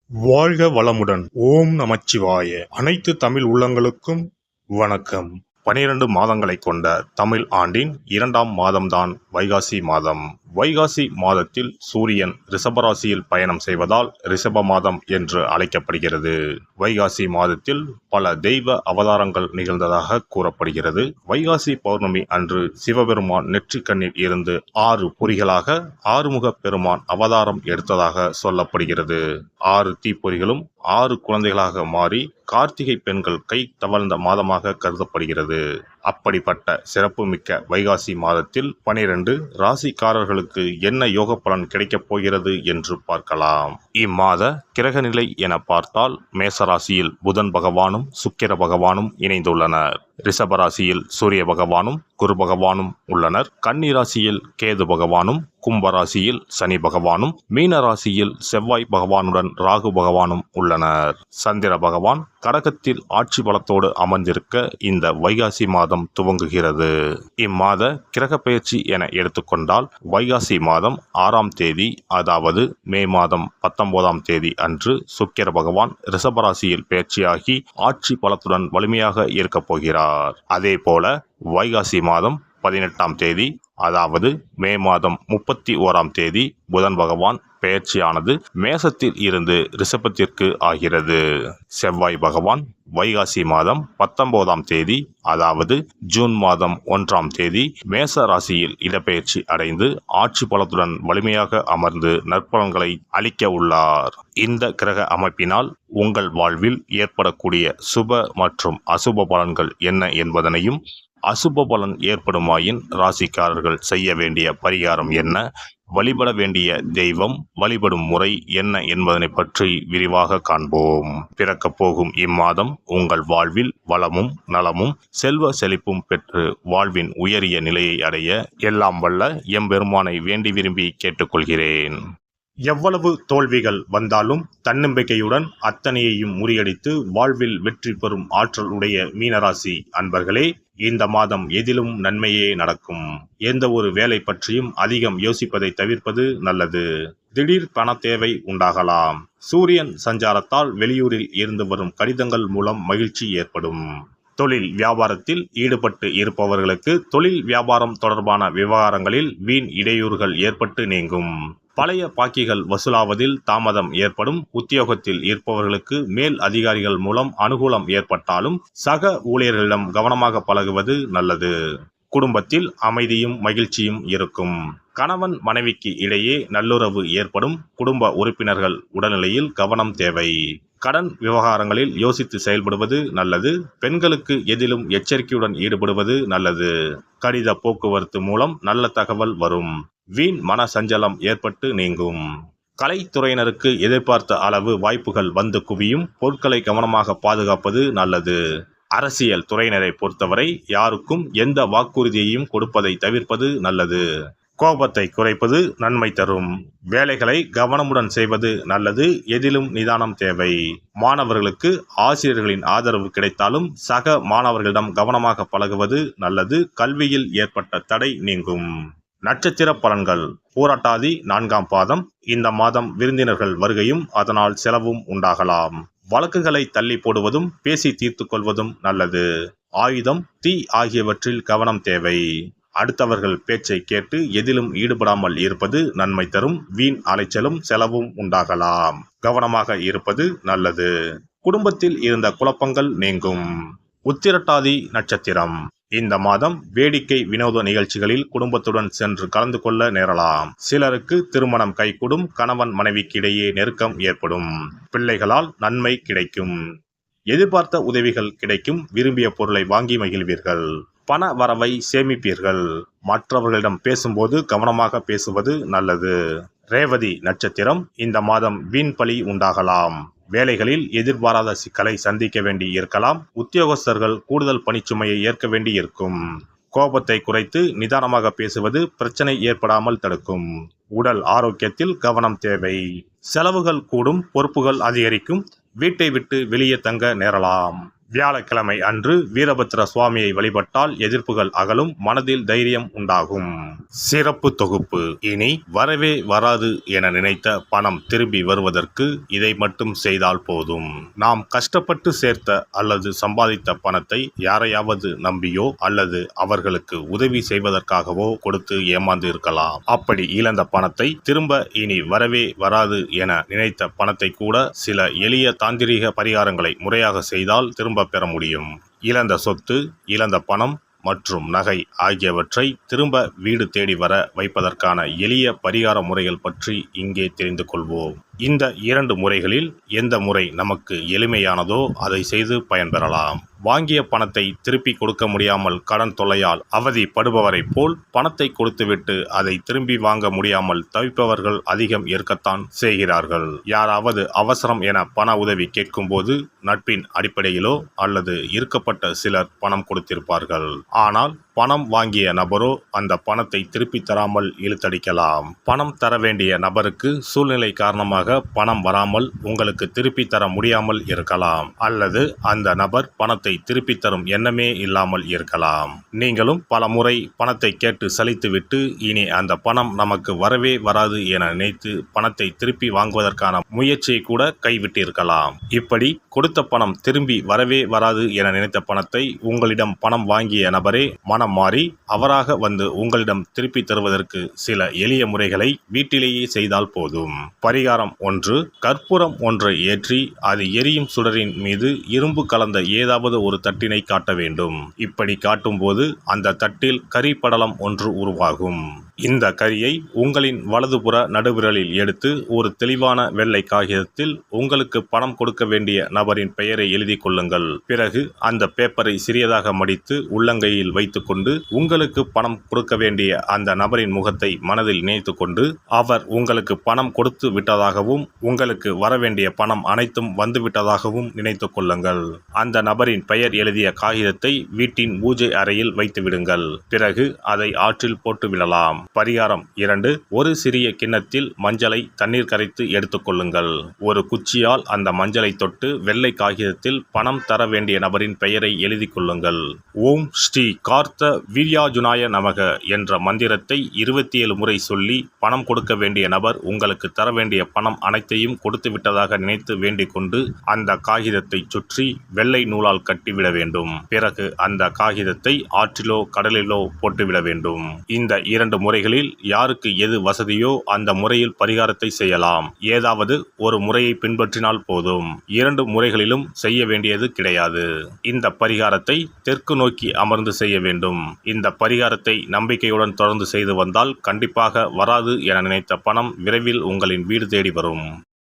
வாழ்க வளமுடன். ஓம் நமச்சிவாய. அனைத்து தமிழ் உள்ளங்களுக்கும் வணக்கம். 12 மாதங்களை கொண்ட தமிழ் ஆண்டின் 2ஆம் மாதம்தான் வைகாசி மாதம். வைகாசி மாதத்தில் சூரியன் ரிஷபராசியில் பயணம் செய்வதால் ரிஷப மாதம் என்று அழைக்கப்படுகிறது. வைகாசி மாதத்தில் பல தெய்வ அவதாரங்கள் நிகழ்ந்ததாக கூறப்படுகிறது. வைகாசி பௌர்ணமி அன்று சிவபெருமான் நெற்றிக்கண்ணில் இருந்து 6 பொறிகளாக ஆறுமுக பெருமான் அவதாரம் எடுத்ததாக சொல்லப்படுகிறது. 6 தீப்பொறிகளும் 6 குழந்தைகளாக மாறி கார்த்திகை பெண்கள் கை தவழ்ந்த மாதமாக கருதப்படுகிறது. அப்படிப்பட்ட சிறப்புமிக்க வைகாசி மாதத்தில் 12 ராசிக்காரர்களுக்கு என்ன யோக பலன் கிடைக்கப் போகிறது என்று பார்க்கலாம். இம்மாத கிரகநிலை என பார்த்தால் மேசராசியில் புதன் பகவானும் சுக்கிர பகவானும் இணைந்துள்ளனர். ரிஷபராசியில் சூரிய பகவானும் குரு பகவானும் உள்ளனர். கன்னி ராசியில் கேது பகவானும், கும்பராசியில் சனி பகவானும், மீன ராசியில் செவ்வாய் பகவானுடன் ராகு பகவானும் உள்ளனர். சந்திர பகவான் கடகத்தில் ஆட்சி பலத்தோடு அமர்ந்திருக்க இந்த வைகாசி மாதம் துவங்குகிறது. இம்மாத கிரக பெயர்ச்சி என எடுத்துக்கொண்டால் வைகாசி மாதம் 6ஆம் தேதி, அதாவது மே மாதம் 19ஆம் தேதி அன்று சுக்கிர பகவான் ரிஷபராசியில் பெயர்ச்சியாகி ஆட்சி பலத்துடன் வலிமையாக இருக்கப் போகிறார். அதே போல வைகாசி மாதம் 18ஆம் தேதி, அதாவது மே மாதம் 31ஆம் தேதி புதன் பகவான் பெயர்ச்சியானது மேசத்தில் இருந்து ரிஷபத்திற்கு ஆகிறது. செவ்வாய் பகவான் வைகாசி மாதம் 19ஆம் தேதி, அதாவது ஜூன் மாதம் 1ஆம் தேதி மேச ராசியில் இடப்பெயர்ச்சி அடைந்து ஆட்சி பலத்துடன் வலிமையாக அமர்ந்து நற்பலன்களை அளிக்க உள்ளார். இந்த கிரக அமைப்பினால் உங்கள் வாழ்வில் ஏற்படக்கூடிய சுப மற்றும் அசுப பலன்கள் என்ன என்பதனையும், அசுப பலன் ஏற்படுமாயின் ராசிக்காரர்கள் செய்ய வேண்டிய பரிகாரம் என்ன, வழிபட வேண்டிய தெய்வம், வழிபடும் முறை என்ன என்பதனை பற்றி விரிவாக காண்போம். பிறக்கப் போகும் இம்மாதம் உங்கள் வாழ்வில் வளமும் நலமும் செல்வ செழிப்பும் பெற்று வாழ்வின் உயரிய நிலையை அடைய எல்லாம் வல்ல எம்பெருமானை வேண்டி விரும்பி கேட்டுக்கொள்கிறேன். எவ்வளவு தோல்விகள் வந்தாலும் தன்னம்பிக்கையுடன் அத்தனையையும் முறியடித்து வாழ்வில் வெற்றி பெறும் ஆற்றல் உடைய மீனராசி அன்பர்களே, இந்த மாதம் எதிலும் நன்மையே நடக்கும். எந்த ஒரு வேலை பற்றியும் அதிகம் யோசிப்பதை தவிர்ப்பது நல்லது. திடீர் பண தேவை உண்டாகலாம். சூரியன் சஞ்சாரத்தால் வெளியூரில் இருந்து வரும் கடிதங்கள் மூலம் மகிழ்ச்சி ஏற்படும். தொழில் வியாபாரத்தில் ஈடுபட்டு இருப்பவர்களுக்கு தொழில் வியாபாரம் தொடர்பான விவகாரங்களில் வீண் இடையூறுகள் ஏற்பட்டு நீங்கும். பழைய பாக்கிகள் வசூலாவதில் தாமதம் ஏற்படும். உத்தியோகத்தில் இருப்பவர்களுக்கு மேல் அதிகாரிகள் மூலம் அனுகூலம் ஏற்பட்டாலும் சக ஊழியர்களிடம் கவனமாக பழகுவது நல்லது. குடும்பத்தில் அமைதியும் மகிழ்ச்சியும் இருக்கும். கணவன் மனைவிக்கு இடையே நல்லுறவு ஏற்படும். குடும்ப உறுப்பினர்கள் உடல்நிலையில் கவனம் தேவை. கடன் விவகாரங்களில் யோசித்து செயல்படுவது நல்லது. பெண்களுக்கு எதிலும் எச்சரிக்கையுடன் ஈடுபடுவது நல்லது. கடித போக்குவரத்து மூலம் நல்ல தகவல் வரும். வீண் மன சஞ்சலம் ஏற்பட்டு நீங்கும். கலைத்துறையினருக்கு எதிர்பார்த்த அளவு வாய்ப்புகள் வந்து குவியும். பொருட்களை கவனமாக பாதுகாப்பது நல்லது. அரசியல் துறையினரை பொறுத்தவரை யாருக்கும் எந்த வாக்குறுதியையும் கொடுப்பதை தவிர்ப்பது நல்லது. கோபத்தை குறைப்பது நன்மை தரும். வேலைகளை கவனமுடன் செய்வது நல்லது. எதிலும் நிதானம் தேவை. மாணவர்களுக்கு ஆசிரியர்களின் ஆதரவு கிடைத்தாலும் சக மாணவர்களிடம் கவனமாக பழகுவது நல்லது. கல்வியில் ஏற்பட்ட தடை நீங்கும். நட்சத்திர பலன்கள். பூரட்டாதி 4ஆம் பாதம். இந்த மாதம் விருந்தினர்கள் வருகையும் அதனால் செலவும் உண்டாகலாம். வழக்குகளை தள்ளி போடுவதும் பேசி தீர்த்து கொள்வதும் நல்லது. ஆயுதம், தீ ஆகியவற்றில் கவனம் தேவை. அடுத்தவர்கள் பேச்சை கேட்டு எதிலும் ஈடுபடாமல் இருப்பது நன்மை தரும். வீண் அலைச்சலும் செலவும் உண்டாகலாம். கவனமாக இருப்பது நல்லது. குடும்பத்தில் இருந்த குழப்பங்கள் நீங்கும். உத்திரட்டாதி நட்சத்திரம். இந்த மாதம் வேடிக்கை வினோத நிகழ்ச்சிகளில் குடும்பத்துடன் சென்று கலந்து கொள்ள நேரலாம். சிலருக்கு திருமணம் கைகூடும். கணவன் மனைவிக்கு இடையே நெருக்கம் ஏற்படும். பிள்ளைகளால் நன்மை கிடைக்கும். எதிர்பார்த்த உதவிகள் கிடைக்கும். விரும்பிய பொருளை வாங்கி மகிழ்வீர்கள். பண வரவை சேமிப்பீர்கள். மற்றவர்களிடம் பேசும்போது கவனமாக பேசுவது நல்லது. ரேவதி நட்சத்திரம். இந்த மாதம் வீண் பழி உண்டாகலாம். வேலைகளில் எதிர்பாராத சிக்கலை சந்திக்க வேண்டி இருக்கலாம். உத்தியோகஸ்தர்கள் கூடுதல் பணிச்சுமையை ஏற்க வேண்டி இருக்கும். கோபத்தை குறைத்து நிதானமாக பேசுவது பிரச்சனை ஏற்படாமல் தடுக்கும். உடல் ஆரோக்கியத்தில் கவனம் தேவை. செலவுகள் கூடும். பொறுப்புகள் அதிகரிக்கும். வீட்டை விட்டு வெளியே தங்க நேரலாம். வியாழக்கிழமை அன்று வீரபத்ர சுவாமியை வழிபட்டால் எதிர்ப்புகள் அகலும், மனதில் தைரியம் உண்டாகும். சிறப்பு தொகுப்பு. இனி வரவே வராது என நினைத்த பணம் திரும்பி வருவதற்கு இதை மட்டும் செய்தால் போதும். நாம் கஷ்டப்பட்டு சேர்த்த அல்லது சம்பாதித்த பணத்தை யாரையாவது நம்பியோ அல்லது அவர்களுக்கு உதவி செய்வதற்காகவோ கொடுத்து ஏமாந்து இருக்கலாம். அப்படி இழந்த பணத்தை திரும்ப இனி வரவே வராது என நினைத்த பணத்தை கூட சில எளிய தாந்திரீக பரிகாரங்களை முறையாக செய்தால் திரும்ப பெற முடியும். இழந்த சொத்து, இழந்த பணம் மற்றும் நகை ஆகியவற்றை திரும்ப வீடு தேடி வர வைப்பதற்கான எளிய பரிகார முறைகள் பற்றி இங்கே தெரிந்து கொள்வோம். இந்த 2 முறைகளில் எந்த முறை நமக்கு எளிமையானதோ அதை செய்து பயன்பெறலாம். வாங்கிய பணத்தை திருப்பி கொடுக்க முடியாமல் கடன் தொல்லையால் அவதிப்படுபவரை போல் பணத்தை கொடுத்துவிட்டு அதை திரும்பி வாங்க முடியாமல் தவிப்பவர்கள் அதிகம் இருக்கத்தான் செய்கிறார்கள். யாராவது அவசரம் என பண உதவி கேட்கும்போது நட்பின் அடிப்படையிலோ அல்லது இருக்கப்பட்ட சிலர் பணம் கொடுத்திருப்பார்கள். ஆனால் பணம் வாங்கிய நபரோ அந்த பணத்தை திருப்பி தராமல் இழுத்தடிக்கலாம். பணம் தர வேண்டிய நபருக்கு சூழ்நிலை காரணமாக பணம் வராமல் உங்களுக்கு திருப்பி தர முடியாமல் இருக்கலாம். அல்லது அந்த நபர் பணத்தை திருப்பி தரும் எண்ணமே இல்லாமல் இருக்கலாம். நீங்களும் பல முறை பணத்தை கேட்டு சலித்துவிட்டு இனி அந்த பணம் நமக்கு வரவே வராது என நினைத்து பணத்தை திருப்பி வாங்குவதற்கான முயற்சியை கூட கைவிட்டிருக்கலாம். இப்படி கொடுத்த பணம் திரும்பி வரவே வராது என நினைத்த பணத்தை உங்களிடம் பணம் வாங்கிய நபரே மனம் மாறி அவராக வந்து உங்களிடம் திருப்பி தருவதற்கு சில எளிய முறைகளை வீட்டிலேயே செய்தால் போதும். பரிகாரம் 1. கற்பூரம் ஒன்றை ஏற்றி அது எரியும் சுடரின் மீது இரும்பு கலந்த ஏதாவது ஒரு தட்டினை காட்ட வேண்டும். இப்படி காட்டும் போது அந்த தட்டில் கரி படலம் ஒன்று உருவாகும். இந்த கரியை உங்களின் வலதுபுற நடுவிரலில் எடுத்து ஒரு தெளிவான வெள்ளை காகிதத்தில் உங்களுக்கு பணம் கொடுக்க வேண்டிய நபரின் பெயரை எழுதி கொள்ளுங்கள். பிறகு அந்த பேப்பரை சிறியதாக மடித்து உள்ளங்கையில் வைத்துக் கொண்டு உங்களுக்கு பணம் கொடுக்க வேண்டிய அந்த நபரின் முகத்தை மனதில் நினைத்து கொண்டு அவர் உங்களுக்கு பணம் கொடுத்து விட்டதாகவும் உங்களுக்கு வரவேண்டிய பணம் அனைத்தும் வந்துவிட்டதாகவும் நினைத்து கொள்ளுங்கள். அந்த நபரின் பெயர் எழுதிய காகிதத்தை வீட்டின் பூஜை அறையில் வைத்து விடுங்கள். பிறகு அதை ஆற்றில் போட்டு விடலாம். பரிகாரம் 2. ஒரு சிறிய கிண்ணத்தில் மஞ்சளை தண்ணீர் கரைத்து எடுத்துக்கொள்ளுங்கள். ஒரு குச்சியால் அந்த மஞ்சளை தொட்டு வெள்ளை காகிதத்தில் பணம் தர வேண்டிய நபரின் பெயரை எழுதி கொள்ளுங்கள். ஓம் ஸ்ரீ கார்த்த வீர்யாஜுனாய நமக என்ற மந்திரத்தை 27 முறை சொல்லி பணம் கொடுக்க வேண்டிய நபர் உங்களுக்கு தர வேண்டிய பணம் அனைத்தையும் கொடுத்து விட்டதாக நினைத்து வேண்டிக் கொண்டு அந்த காகிதத்தை சுற்றி வெள்ளை நூலால் கட்டிவிட வேண்டும். பிறகு அந்த காகிதத்தை ஆற்றிலோ கடலிலோ போட்டுவிட வேண்டும். இந்த 2 முறைகளில் யாருக்கு எது வசதியோ அந்த முறையில் பரிகாரத்தை செய்யலாம். ஏதாவது ஒரு முறையை பின்பற்றினால் போதும். 2 முறைகளிலும் செய்ய வேண்டியது கிடையாது. இந்த பரிகாரத்தை தெற்கு நோக்கி அமர்ந்து செய்ய வேண்டும். இந்த பரிகாரத்தை நம்பிக்கையுடன் தொடர்ந்து செய்து வந்தால் கண்டிப்பாக வராது என நினைத்த பணம் விரைவில் உங்களின் வீடு தேடி வரும்.